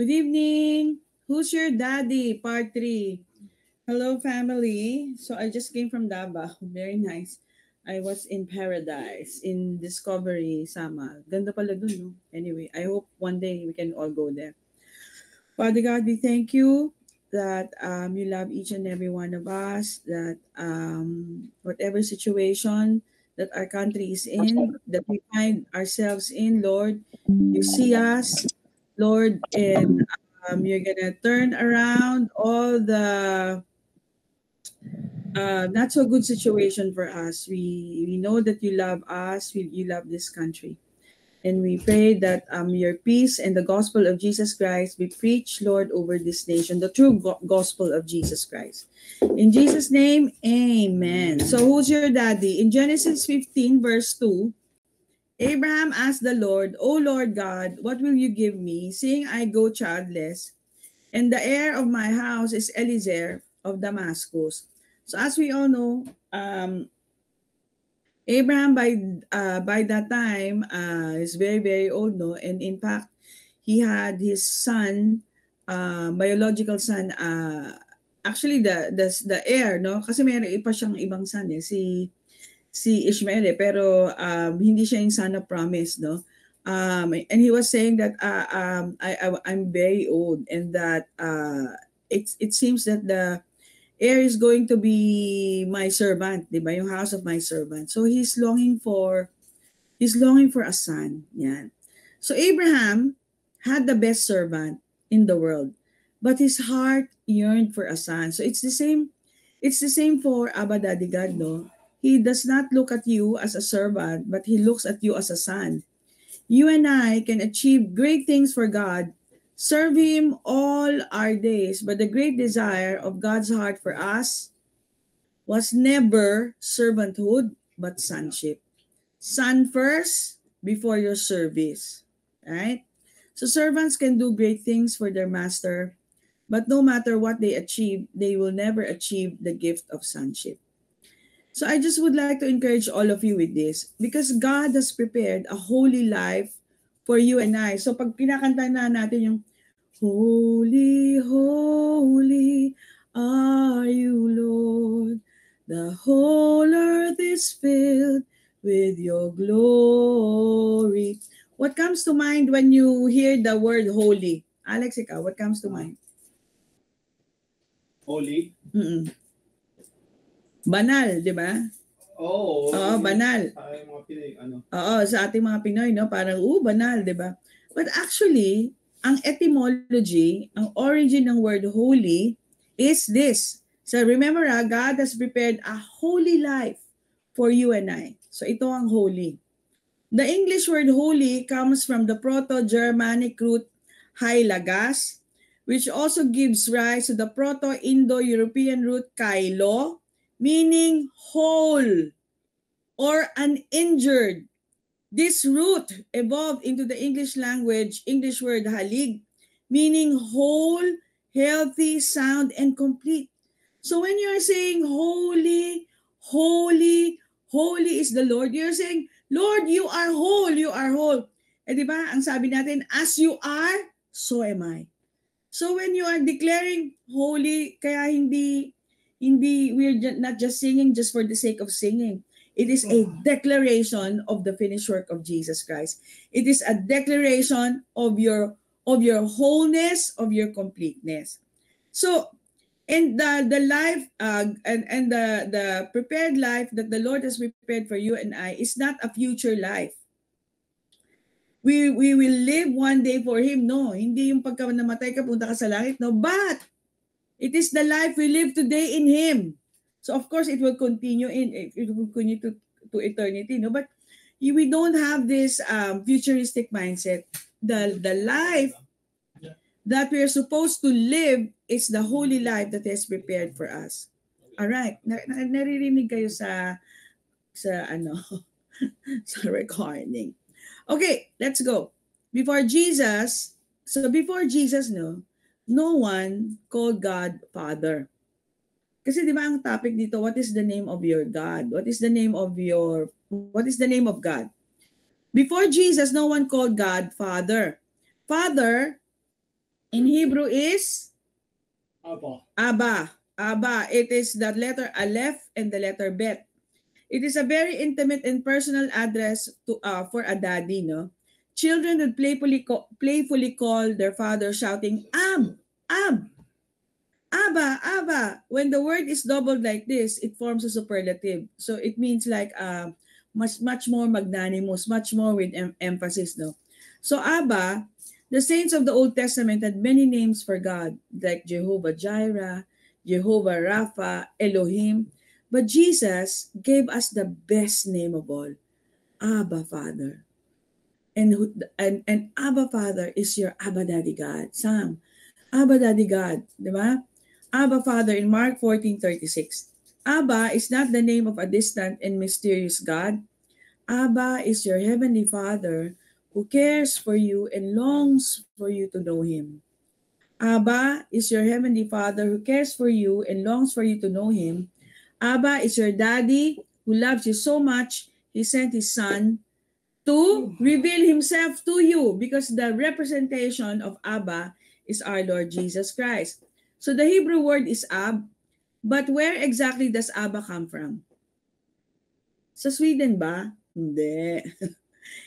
Good evening. Who's your daddy? Part 3. Hello, family. So I just came from Davao. Very nice. I was in Paradise, in Discovery, Sama. Ganda pala dun, no? Anyway, I hope one day we can all go there. Father God, we thank you that you love each and every one of us, that whatever situation that our country is in, that we find ourselves in, Lord, you see us, Lord, and you're going to turn around all the not so good situation for us. We know that you love us, you love this country. And we pray that your peace and the gospel of Jesus Christ be preached, Lord, over this nation, the true gospel of Jesus Christ. In Jesus' name, amen. So who's your daddy? In Genesis 15, verse 2, Abraham asked the Lord, O Lord God, what will you give me, seeing I go childless? And the heir of my house is Eliezer of Damascus. So as we all know, Abraham by that time is very very old, no, and in fact he had his son, biological son, actually the heir, no, kasi mayroon pa siyang ibang son, si Ishmael, pero hindi siya yung son of promise, no. And he was saying that I'm very old, and that it seems that the heir is going to be my servant, di ba? Yung house of my servant. So he's longing for a son. Yan. So Abraham had the best servant in the world, but his heart yearned for a son. So it's the same for Abba Daddy God, no? He does not look at you as a servant, but he looks at you as a son. You and I can achieve great things for God, serve Him all our days, but the great desire of God's heart for us was never servanthood, but sonship. Son first before your service, right? So servants can do great things for their master, but no matter what they achieve, they will never achieve the gift of sonship. So I just would like to encourage all of you with this, because God has prepared a holy life for you and I. So pag kinakanta na natin yung Holy, holy are you, Lord. The whole earth is filled with your glory. What comes to mind when you hear the word holy? Alex, ikaw, what comes to mind? Holy? Banal, di ba? Oo, banal. Ay, mga Pinoy, ano? Oo, sa ating mga Pinoy, no? Parang, banal, di ba? But actually, ang etymology, ang origin ng word holy is this. So remember, God has prepared a holy life for you and I. So ito ang holy. The English word holy comes from the Proto-Germanic root hailagas, which also gives rise to the Proto-Indo-European root kailo, meaning whole or uninjured. This root evolved into the English word halig, meaning whole, healthy, sound, and complete. So when you're saying holy, holy, holy is the Lord, you're saying, Lord, you are whole, you are whole. Eh di ba, ang sabi natin, as you are, so am I. So when you are declaring holy, kaya hindi we're not just singing just for the sake of singing. It is a declaration of the finished work of Jesus Christ. It is a declaration of your wholeness, of your completeness. So, and the life and the prepared life that the Lord has prepared for you and I is not a future life. We will live one day for Him. No, hindi yung pagka namatay ka, punta ka sa langit. No, but it is the life we live today in Him. So of course, it will continue to eternity. No, but we don't have this futuristic mindset. The life that we are supposed to live is the holy life that is prepared for us. All right, naririnig kayo sa ano sa recording. Okay, let's go. Before Jesus, no one called God Father. Kasi di ba ang topic dito, what is the name of your God? What is the name of God? Before Jesus, no one called God Father. Father in Hebrew is Apa. Abba. Abba. It is the letter Aleph and the letter Bet. It is a very intimate and personal address to for a daddy, no? Children would playfully call their father shouting, Ab! Ab! Abba! Abba! When the word is doubled like this, it forms a superlative. So it means like much more magnanimous, much more with emphasis, no? So Abba, the saints of the Old Testament had many names for God, like Jehovah Jireh, Jehovah Rapha, Elohim. But Jesus gave us the best name of all, Abba Father. And Abba Father is your Abba Daddy God. Sam, Abba Daddy God, di ba? Abba Father in Mark 14:36. Abba is not the name of a distant and mysterious God. Abba is your heavenly Father who cares for you and longs for you to know Him. Abba is your heavenly Father who cares for you and longs for you to know Him. Abba is your daddy who loves you so much, He sent His Son to reveal Himself to you, because the representation of Abba is our Lord Jesus Christ. So the Hebrew word is Ab, but where exactly does Abba come from? Sa Sweden ba? Hindi.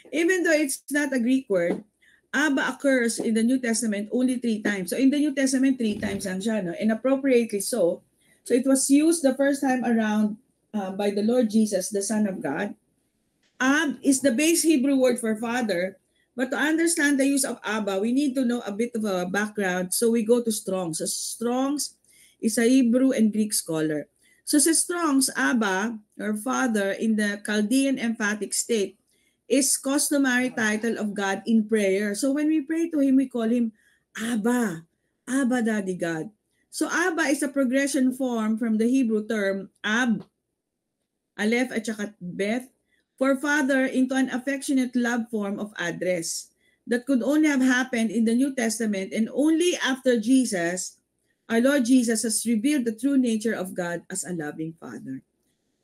Even though it's not a Greek word, Abba occurs in the New Testament only 3 times. So in the New Testament, 3 times lang siya, no? And appropriately so. So it was used the first time around by the Lord Jesus, the Son of God. Ab is the base Hebrew word for father. But to understand the use of Abba, we need to know a bit of a background. So we go to Strong's. So Strong's is a Hebrew and Greek scholar. So sa Strong's, Abba, or father in the Chaldean emphatic state, is customary title of God in prayer. So when we pray to Him, we call Him Abba, Abba Daddy God. So Abba is a progression form from the Hebrew term Ab, Aleph at saka Beth, for father into an affectionate love form of address that could only have happened in the New Testament and only after Jesus, our Lord Jesus, has revealed the true nature of God as a loving Father.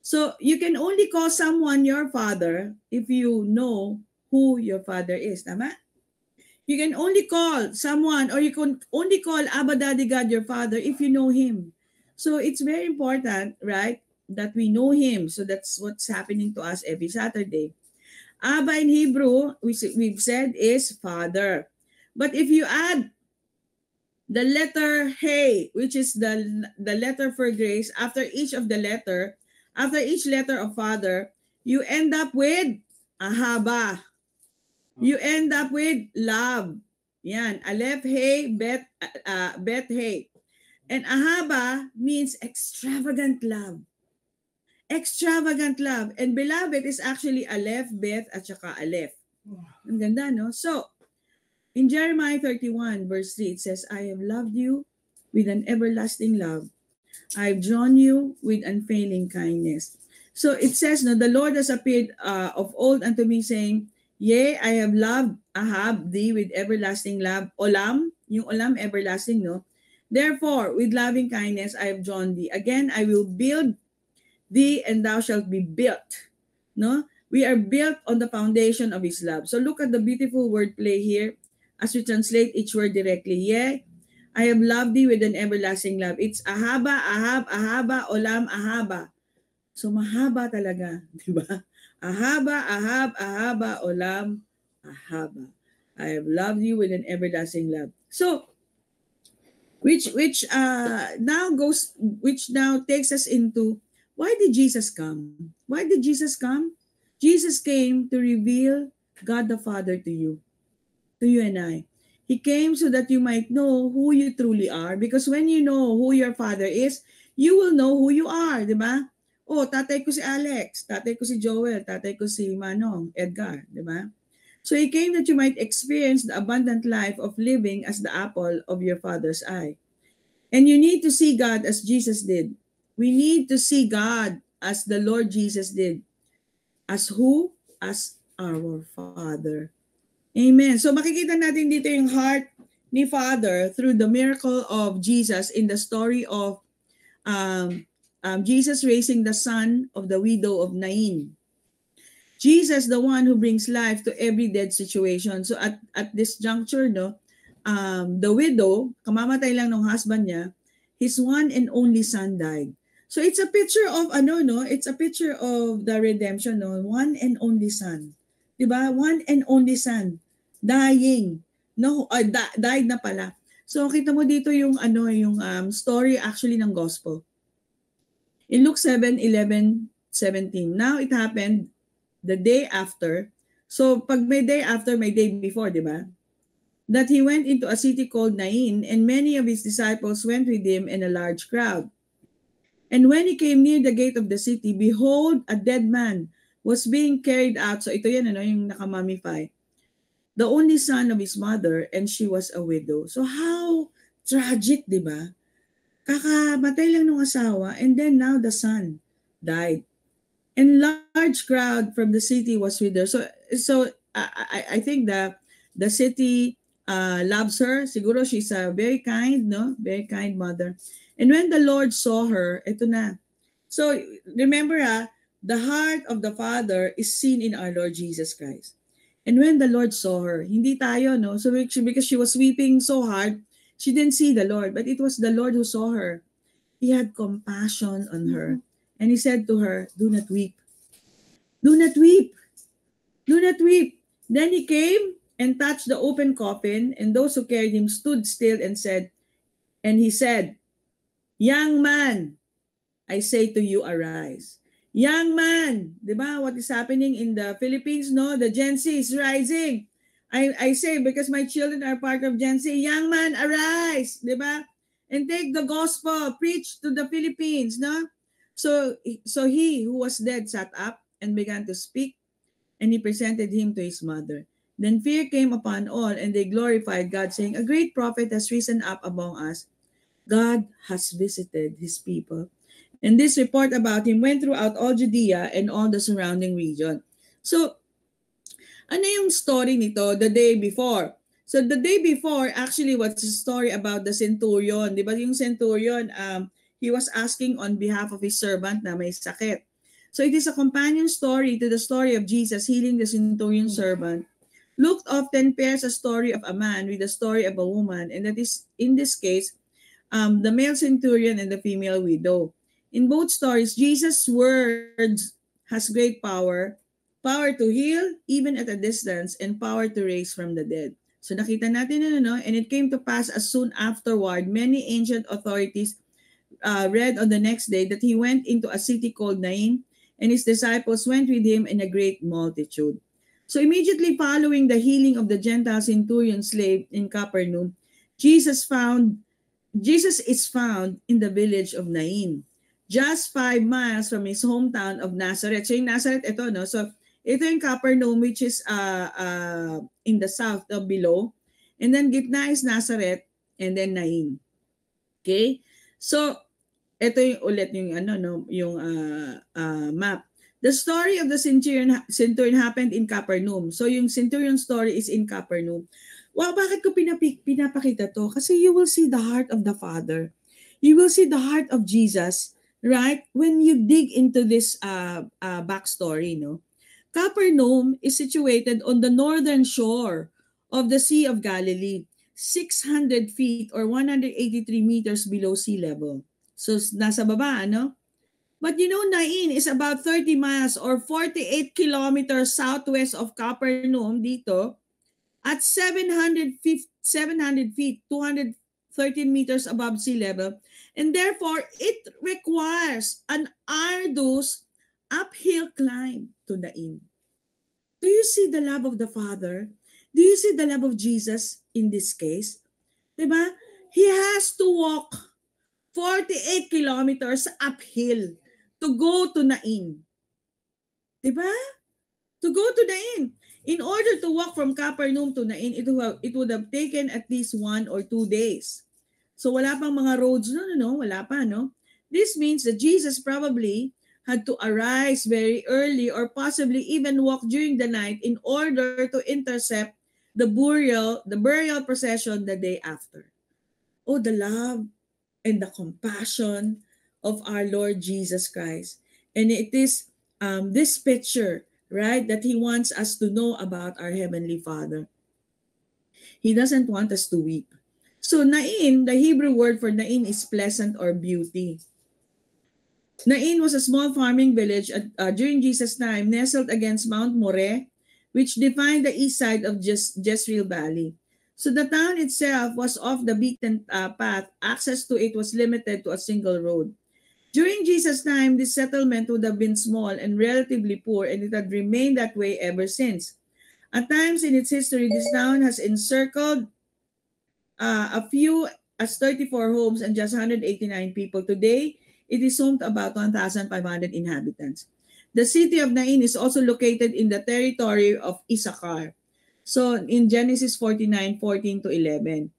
So you can only call someone your father if you know who your father is. Tama? You can only call someone, or you can only call Abba Daddy God your father if you know Him. So it's very important, right, that we know Him. So that's what's happening to us every Saturday. Abba in Hebrew, we've said, is father. But if you add the letter Hey, which is the letter for grace, after each letter of father, you end up with Ahaba. You end up with love. Yan, Aleph Hey, Bet Hey. And Ahaba means extravagant love. Extravagant love. And beloved is actually Aleph, Beth, at saka Aleph. Ang ganda, no? So, in Jeremiah 31, verse 3, it says, I have loved you with an everlasting love. I have drawn you with unfailing kindness. So it says, no, the Lord has appeared of old unto me, saying, Yea, I have loved Ahab thee with everlasting love. Olam, yung olam, everlasting, no? Therefore, with loving kindness I have drawn thee. Again, I will build thee, and thou shalt be built. No? We are built on the foundation of His love. So look at the beautiful word play here as we translate each word directly. Yea, I have loved thee with an everlasting love. It's Ahaba, Ahab, Ahaba, Olam, Ahaba. So mahaba talaga, di ba? Ahaba, Ahab, Ahaba, Olam, Ahaba. I have loved you with an everlasting love. So which now takes us into, why did Jesus come? Why did Jesus come? Jesus came to reveal God the Father to you and I. He came so that you might know who you truly are, because when you know who your Father is, you will know who you are, di ba? Oh, tatay ko si Alex, tatay ko si Joel, tatay ko si Manong, Edgar, di ba? So He came that you might experience the abundant life of living as the apple of your Father's eye. And you need to see God as Jesus did. We need to see God as the Lord Jesus did. As who? As our Father. Amen. So makikita natin dito yung heart ni Father through the miracle of Jesus in the story of Jesus raising the son of the widow of Nain. Jesus, the one who brings life to every dead situation. So at this juncture, no, the widow, kamamatay lang ng husband niya, his one and only son died. So it's a picture of it's a picture of the redemption, no? One and only son. 'Di ba? One and only son dying. No, died na pala. So kita mo dito yung story actually ng gospel. In Luke 7:11-17. Now it happened the day after. So pag may day after, may day before, 'di ba? That he went into a city called Nain, and many of his disciples went with him in a large crowd. And when he came near the gate of the city, behold, a dead man was being carried out. So ito yan, yung nakamamify. The only son of his mother, and she was a widow. So how tragic, di ba? Kakamatay lang ng asawa, and then now the son died. And large crowd from the city was with her. So I think the city loves her. Siguro she's a very kind, no? Very kind mother. And when the Lord saw her, ito na. So remember, the heart of the Father is seen in our Lord Jesus Christ. And when the Lord saw her, hindi tayo, no? So because she was weeping so hard, she didn't see the Lord, but it was the Lord who saw her. He had compassion on her. And he said to her, do not weep. Do not weep. Do not weep. Then he came and touched the open coffin, and those who carried him stood still and he said, young man, I say to you, arise. Young man, di ba? What is happening in the Philippines, no? The Gen Z is rising. I say, because my children are part of Gen Z, young man, arise, di ba? And take the gospel, preach to the Philippines, no? So he who was dead sat up and began to speak, and he presented him to his mother. Then fear came upon all, and they glorified God, saying, a great prophet has risen up among us. God has visited his people. And this report about him went throughout all Judea and all the surrounding region. So, ano yung story nito the day before? So, the day before, actually, what's the story about the centurion? Di ba yung centurion, he was asking on behalf of his servant na may sakit. So, it is a companion story to the story of Jesus healing the centurion servant. Luke often pairs a story of a man with the story of a woman, and that is, in this case, the male centurion and the female widow. In both stories, Jesus' words has great power to heal even at a distance, and power to raise from the dead. So nakita natin and it came to pass as soon afterward, many ancient authorities read on the next day that he went into a city called Nain, and his disciples went with him in a great multitude. So immediately following the healing of the Gentile centurion slave in Capernaum, Jesus is found in the village of Nain, just 5 miles from his hometown of Nazareth. So yung Nazareth, ito, no? So ito yung Capernaum, which is in the south below. And then gitna is Nazareth, and then Nain. Okay? So ito yung ulit yung map. The story of the centurion happened in Capernaum. So yung centurion story is in Capernaum. Wow, bakit ko pinapakita to? Kasi you will see the heart of the Father. You will see the heart of Jesus, right? When you dig into this backstory, no? Capernaum is situated on the northern shore of the Sea of Galilee, 600 feet or 183 meters below sea level. So nasa baba, ano? But Nain is about 30 miles or 48 kilometers southwest of Capernaum dito, at 700 feet, 213 meters above sea level. And therefore, it requires an arduous uphill climb to Nain. Do you see the love of the Father? Do you see the love of Jesus in this case? Diba? He has to walk 48 kilometers uphill to go to Nain. Diba? To go to Nain. In order to walk from Capernaum to Nain, it would have taken at least 1 or 2 days. So wala pang mga roads, no? Wala pa, no? This means that Jesus probably had to arise very early or possibly even walk during the night in order to intercept the burial procession the day after. Oh, the love and the compassion of our Lord Jesus Christ. And it is this picture, right, that he wants us to know about our Heavenly Father. He doesn't want us to weep. So Nain, the Hebrew word for Nain is pleasant or beauty. Nain was a small farming village during Jesus' time, nestled against Mount Moreh, which defined the east side of Jezreel Valley. So the town itself was off the beaten path. Access to it was limited to a single road. During Jesus' time, this settlement would have been small and relatively poor, and it had remained that way ever since. At times in its history, this town has encircled a few as 34 homes and just 189 people. Today, it is home to about 1,500 inhabitants. The city of Nain is also located in the territory of Issachar. So in Genesis 49:14 to 11.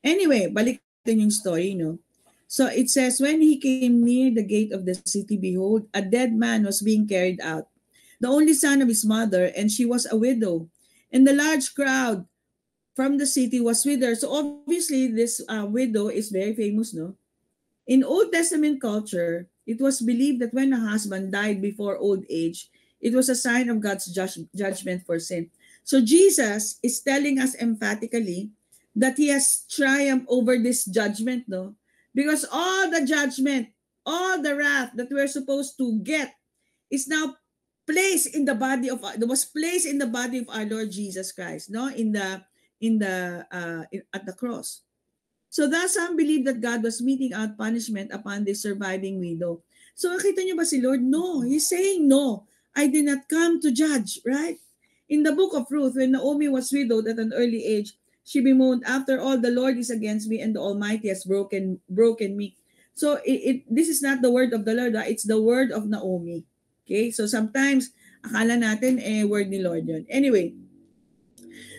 Anyway, balik natin yung story, no? So it says, when he came near the gate of the city, behold, a dead man was being carried out, the only son of his mother, and she was a widow. And the large crowd from the city was with her. So obviously, this widow is very famous, no? In Old Testament culture, it was believed that when a husband died before old age, it was a sign of God's judgment for sin. So Jesus is telling us emphatically that he has triumphed over this judgment, no? Because all the judgment, all the wrath that we're supposed to get is now placed in the body of was placed in the body of our Lord Jesus Christ, no? At the cross. So thus some believe that God was meting out punishment upon the surviving widow. So nakita niyo ba si Lord? No, he's saying no. I did not come to judge, right? In the book of Ruth, when Naomi was widowed at an early age, she bemoaned, after all, the Lord is against me and the Almighty has broken me. So this is not the word of the Lord, it's the word of Naomi. Okay? So sometimes, akala natin, word ni Lord yun. Anyway,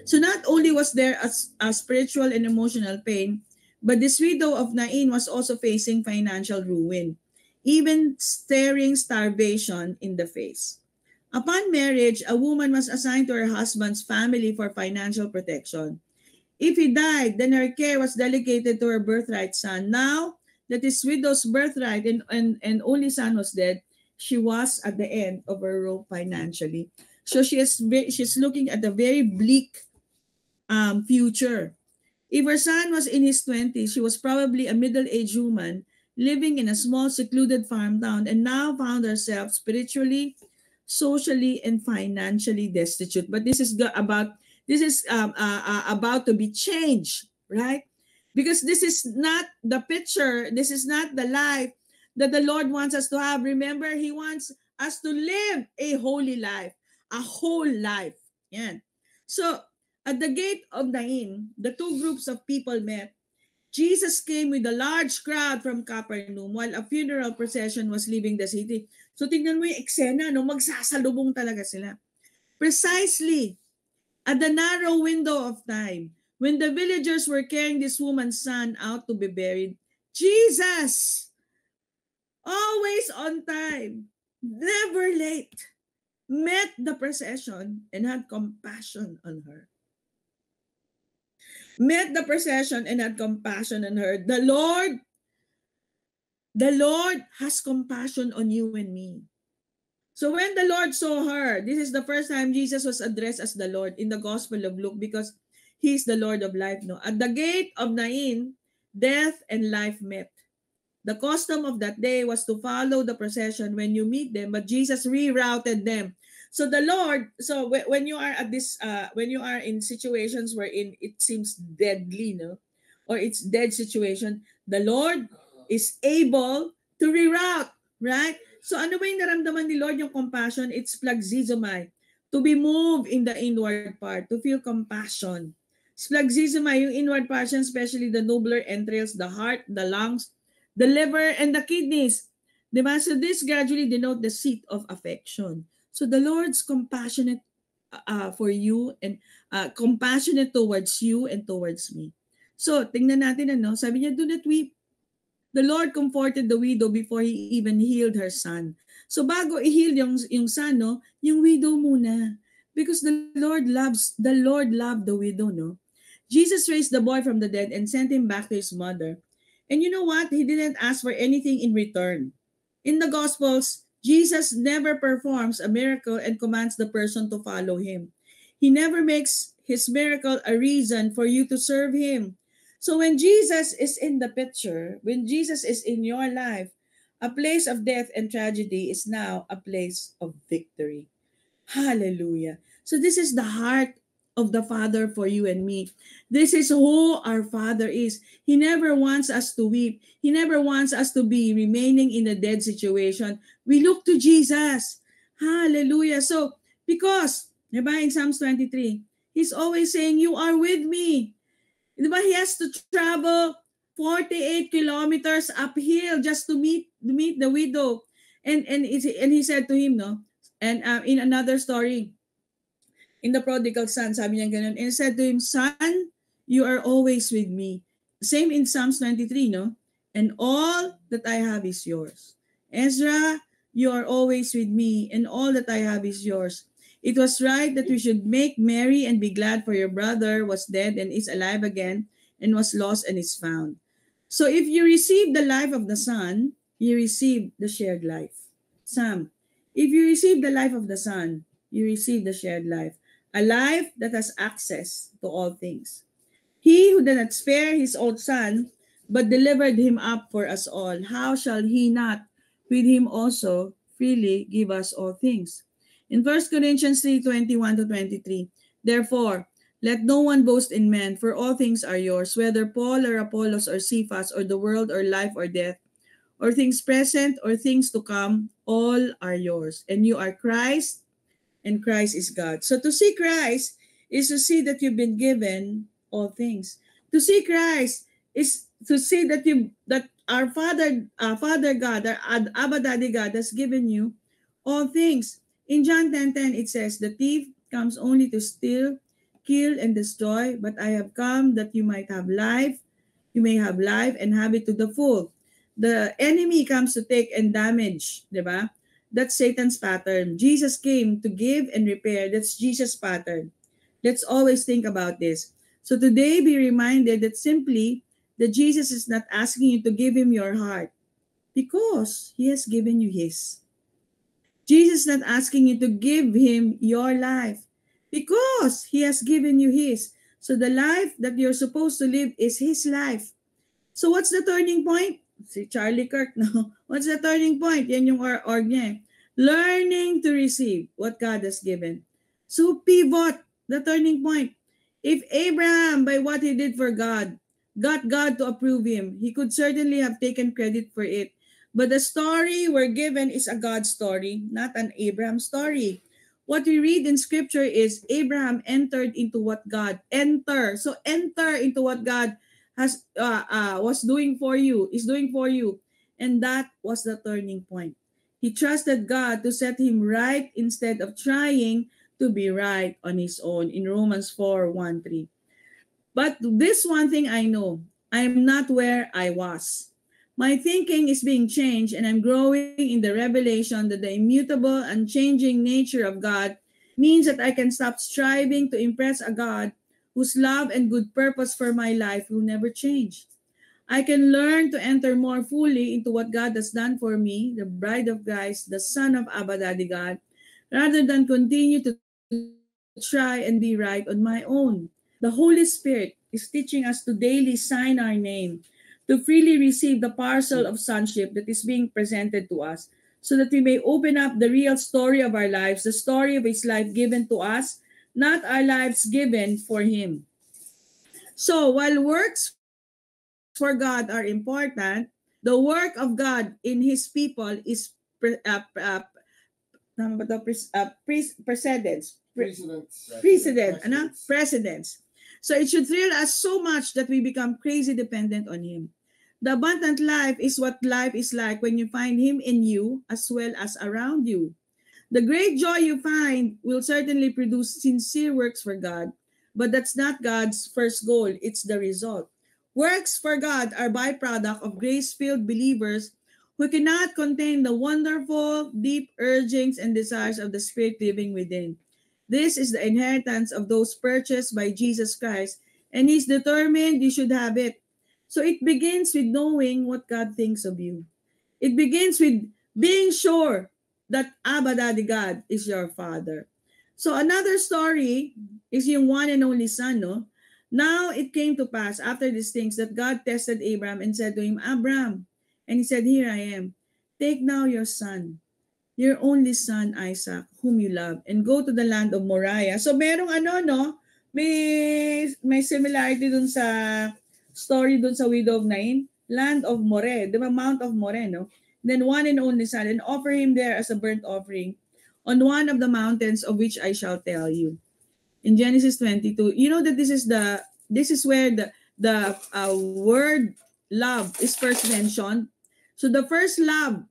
so not only was there a spiritual and emotional pain, but this widow of Nain was also facing financial ruin, even staring starvation in the face. Upon marriage, a woman was assigned to her husband's family for financial protection. If he died, then her care was delegated to her birthright son. Now that his widow's birthright and only son was dead, she was at the end of her rope financially. So she's looking at a very bleak future. If her son was in his 20s, she was probably a middle-aged woman living in a small secluded farm town and now found herself spiritually, socially, and financially destitute. But this is about to be changed, right? Because this is not the picture, this is not the life that the Lord wants us to have. Remember, He wants us to live a holy life, a whole life. Yan. So, at the gate of Nain, the two groups of people met. Jesus came with a large crowd from Capernaum while a funeral procession was leaving the city. So, tingnan mo yung eksena, no? Magsasalubong talaga sila. Precisely at the narrow window of time, when the villagers were carrying this woman's son out to be buried, Jesus, always on time, never late, met the procession and had compassion on her. Met the procession and had compassion on her. The Lord has compassion on you and me. So when the Lord saw her, this is the first time Jesus was addressed as the Lord in the Gospel of Luke because He is the Lord of life. No? At the gate of Nain, death and life met. The custom of that day was to follow the procession when you meet them, but Jesus rerouted them. So the Lord, so when you are at this, when you are in situations wherein it seems deadly, no, or it's dead situation, the Lord is able to reroute, right? So ano ba yung naramdaman ni Lord, yung compassion? It's splanchnizomai, to be moved in the inward part, to feel compassion. Splanchnizomai, yung inward portion, especially the nobler entrails, the heart, the lungs, the liver, and the kidneys. Diba? So this gradually denote the seat of affection. So the Lord's compassionate for you and compassionate towards you and towards me. So tingnan natin ano, sabi niya, do not weep. The Lord comforted the widow before He even healed her son. So bago i-heal yung son, no, yung widow muna. Because the Lord loved the widow, no. Jesus raised the boy from the dead and sent him back to his mother. And you know what? He didn't ask for anything in return. In the Gospels, Jesus never performs a miracle and commands the person to follow Him. He never makes his miracle a reason for you to serve him. So when Jesus is in the picture, when Jesus is in your life, a place of death and tragedy is now a place of victory. Hallelujah. So this is the heart of the Father for you and me. This is who our Father is. He never wants us to weep. He never wants us to be remaining in a dead situation. We look to Jesus. Hallelujah. So because, diba, in Psalms 23, He's always saying, you are with me. Diba, He has to travel 48 kilometers uphill just to meet the widow. And he said to him, no, and in another story, in the prodigal son, sabi niya ganun, and said to him, son, you are always with me. Same in Psalms 23, no? And all that I have is yours. Ezra, you are always with me, and all that I have is yours. It was right that we should make merry and be glad, for your brother was dead and is alive again, and was lost and is found. So if you receive the life of the Son, you receive the shared life. Sam, if you receive the life of the Son, you receive the shared life, a life that has access to all things. He who did not spare his own Son, but delivered him up for us all, how shall he not with him also freely give us all things? In 1 Corinthians 3:21-23, therefore, let no one boast in men, for all things are yours, whether Paul or Apollos or Cephas or the world or life or death, or things present or things to come, all are yours. And you are Christ, and Christ is God. So to see Christ is to see that you've been given all things. To see Christ is to see that our Father God, our Abba Daddy God has given you all things. In John 10:10 it says, the thief comes only to steal, kill, and destroy, but I have come that you might have life. You may have life and have it to the full. The enemy comes to take and damage, di ba? That's Satan's pattern. Jesus came to give and repair. That's Jesus' pattern. Let's always think about this. So today, be reminded that simply that Jesus is not asking you to give him your heart because he has given you his. Jesus is not asking you to give him your life because he has given you his. So the life that you're supposed to live is his life. So what's the turning point? Si Charlie Kirk, no? What's the turning point? Yan yung org niya. Learning to receive what God has given. So pivot, the turning point. If Abraham, by what he did for God, got God to approve him, he could certainly have taken credit for it. But the story we're given is a God story, not an Abraham story. What we read in scripture is Abraham entered into what God, So enter into what God has was doing for you, is doing for you. And that was the turning point. He trusted God to set him right instead of trying to be right on his own in Romans 4:1-3. But this one thing I know, I'm not where I was. My thinking is being changed, and I'm growing in the revelation that the immutable, unchanging nature of God means that I can stop striving to impress a God whose love and good purpose for my life will never change. I can learn to enter more fully into what God has done for me, the bride of Christ, the son of Abba Daddy God, rather than continue to try and be right on my own. The Holy Spirit is teaching us to daily sign our name, to freely receive the parcel of sonship that is being presented to us, so that we may open up the real story of our lives, the story of his life given to us, not our lives given for him. So while works for God are important, the work of God in his people is precedence. Precedence. So it should thrill us so much that we become crazy dependent on him. The abundant life is what life is like when you find him in you as well as around you. The great joy you find will certainly produce sincere works for God, but that's not God's first goal, it's the result. Works for God are byproduct of grace-filled believers who cannot contain the wonderful, deep urgings and desires of the Spirit living within. This is the inheritance of those purchased by Jesus Christ, and he's determined you should have it. So it begins with knowing what God thinks of you. It begins with being sure that Abba Daddy God is your Father. So another story is yung one and only son, no? Now it came to pass after these things that God tested Abraham and said to him, Abram, and he said, Here I am. Take now your son, your only son Isaac, whom you love, and go to the land of Moriah. So merong ano, no? May similarity dun sa story dun sa widow of Nain. Land of More, di ba? Mount of More, no? Then one and only son, and offer him there as a burnt offering on one of the mountains of which I shall tell you. In Genesis 22, you know that this is where the word love is first mentioned. So the first love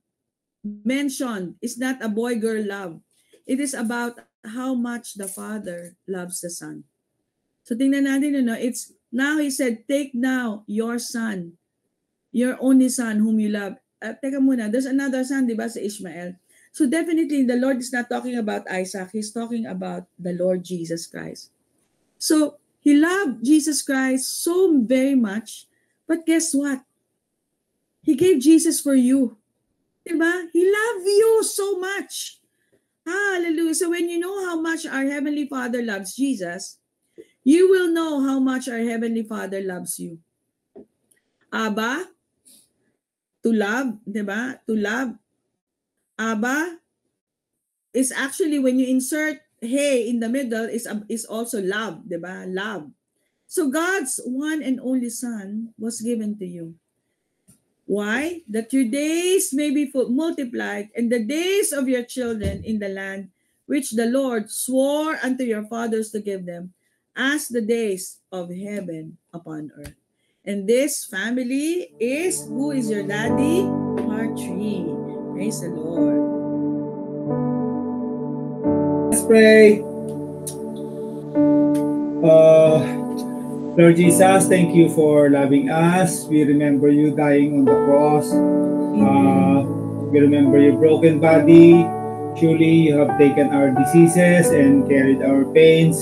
mentioned is not a boy-girl love. It is about how much the father loves the son. So tingnan natin, it's now he said, take now your son, your only son whom you love. Teka muna, there's another son, di ba, sa Ishmael. So definitely, the Lord is not talking about Isaac. He's talking about the Lord Jesus Christ. So he loved Jesus Christ so very much. But guess what? He gave Jesus for you. Diba? He loved you so much. Hallelujah. So when you know how much our Heavenly Father loves Jesus, you will know how much our Heavenly Father loves you. Abba, to love, diba? To love. Abba is actually when you insert hey in the middle is also love, diba? Love. So God's one and only Son was given to you. Why? That your days may be multiplied and the days of your children in the land which the Lord swore unto your fathers to give them as the days of heaven upon earth. And this family is, who is your daddy? Part 3. Praise the Lord. Let's pray. Lord Jesus, thank you for loving us. We remember you dying on the cross. We remember your broken body. Surely you have taken our diseases and carried our pains.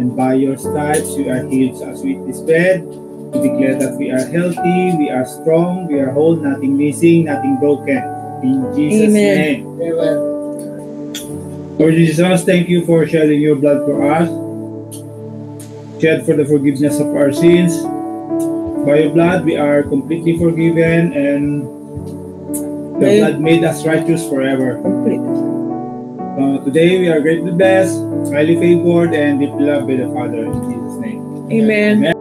And by your stripes we are healed as we eat this bread. We declare that we are healthy, we are strong, we are whole, nothing missing, nothing broken. In Jesus' name. Amen. Lord Jesus, thank you for shedding your blood for us. Shed for the forgiveness of our sins. By your blood, we are completely forgiven, and the blood made us righteous forever. Today, we are greatly blessed, highly favored, and deeply loved by the Father. In Jesus' name. Amen. Amen.